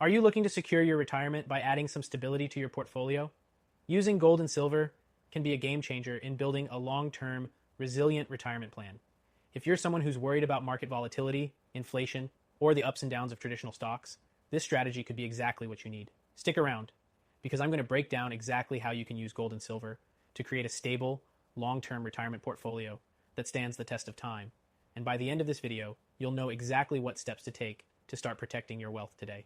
Are you looking to secure your retirement by adding some stability to your portfolio? Using gold and silver can be a game changer in building a long-term, resilient retirement plan. If you're someone who's worried about market volatility, inflation, or the ups and downs of traditional stocks, this strategy could be exactly what you need. Stick around, because I'm going to break down exactly how you can use gold and silver to create a stable, long-term retirement portfolio that stands the test of time. And by the end of this video, you'll know exactly what steps to take to start protecting your wealth today.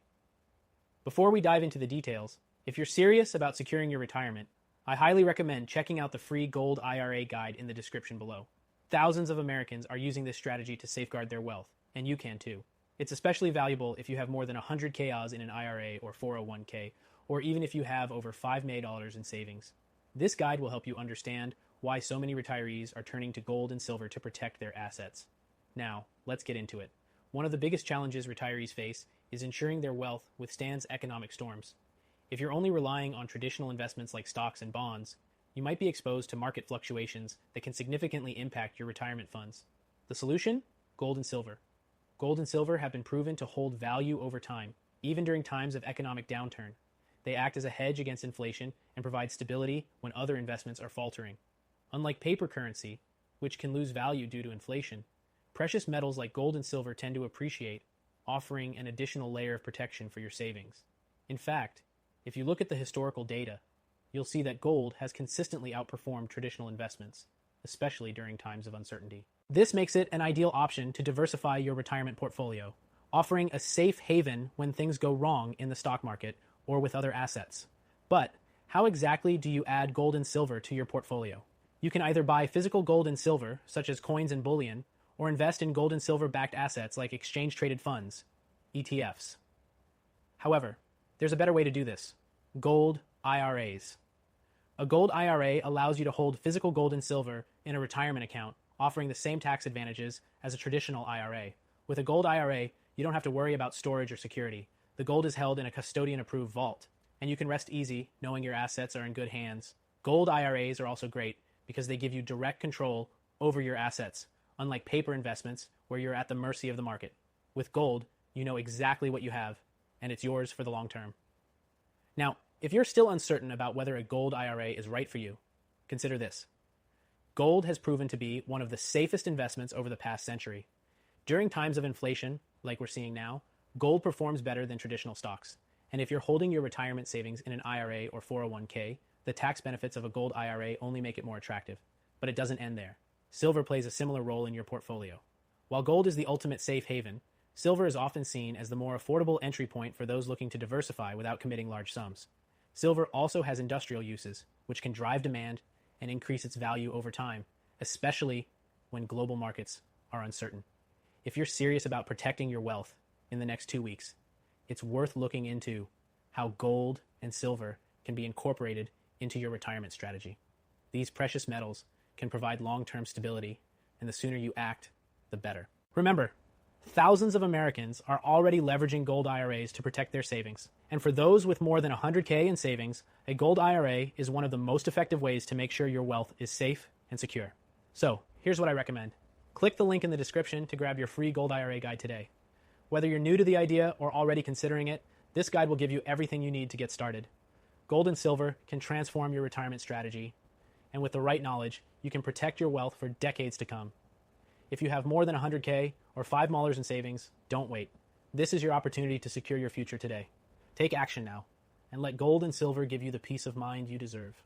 Before we dive into the details, if you're serious about securing your retirement, I highly recommend checking out the free Gold IRA guide in the description below. Thousands of Americans are using this strategy to safeguard their wealth, and you can too. It's especially valuable if you have more than 100K Oz in an IRA or 401k, or even if you have over $5 million in savings. This guide will help you understand why so many retirees are turning to gold and silver to protect their assets. Now, let's get into it. One of the biggest challenges retirees face is ensuring their wealth withstands economic storms. If you're only relying on traditional investments like stocks and bonds, you might be exposed to market fluctuations that can significantly impact your retirement funds. The solution? Gold and silver. Gold and silver have been proven to hold value over time, even during times of economic downturn. They act as a hedge against inflation and provide stability when other investments are faltering. Unlike paper currency, which can lose value due to inflation, precious metals like gold and silver tend to appreciate, offering an additional layer of protection for your savings. In fact, if you look at the historical data, you'll see that gold has consistently outperformed traditional investments, especially during times of uncertainty. This makes it an ideal option to diversify your retirement portfolio, offering a safe haven when things go wrong in the stock market or with other assets. But how exactly do you add gold and silver to your portfolio? You can either buy physical gold and silver, such as coins and bullion, or invest in gold and silver-backed assets like exchange-traded funds, ETFs. However, there's a better way to do this: gold IRAs. A gold IRA allows you to hold physical gold and silver in a retirement account, offering the same tax advantages as a traditional IRA. With a gold IRA, you don't have to worry about storage or security. The gold is held in a custodian-approved vault, and you can rest easy knowing your assets are in good hands. Gold IRAs are also great because they give you direct control over your assets, unlike paper investments where you're at the mercy of the market. With gold, you know exactly what you have, and it's yours for the long term. Now, if you're still uncertain about whether a gold IRA is right for you, consider this. Gold has proven to be one of the safest investments over the past century. During times of inflation, like we're seeing now, gold performs better than traditional stocks. And if you're holding your retirement savings in an IRA or 401k, the tax benefits of a gold IRA only make it more attractive. But it doesn't end there. Silver plays a similar role in your portfolio. While gold is the ultimate safe haven, silver is often seen as the more affordable entry point for those looking to diversify without committing large sums. Silver also has industrial uses, which can drive demand and increase its value over time, especially when global markets are uncertain. If you're serious about protecting your wealth in the next 2 weeks, it's worth looking into how gold and silver can be incorporated into your retirement strategy. These precious metals can provide long-term stability, and the sooner you act, the better. Remember, thousands of Americans are already leveraging gold IRAs to protect their savings. And for those with more than 100K in savings, a gold IRA is one of the most effective ways to make sure your wealth is safe and secure. So, here's what I recommend. Click the link in the description to grab your free gold IRA guide today. Whether you're new to the idea or already considering it, this guide will give you everything you need to get started. Gold and silver can transform your retirement strategy, and with the right knowledge, you can protect your wealth for decades to come. If you have more than 100K or $5 million in savings, don't wait. This is your opportunity to secure your future today. Take action now, and let gold and silver give you the peace of mind you deserve.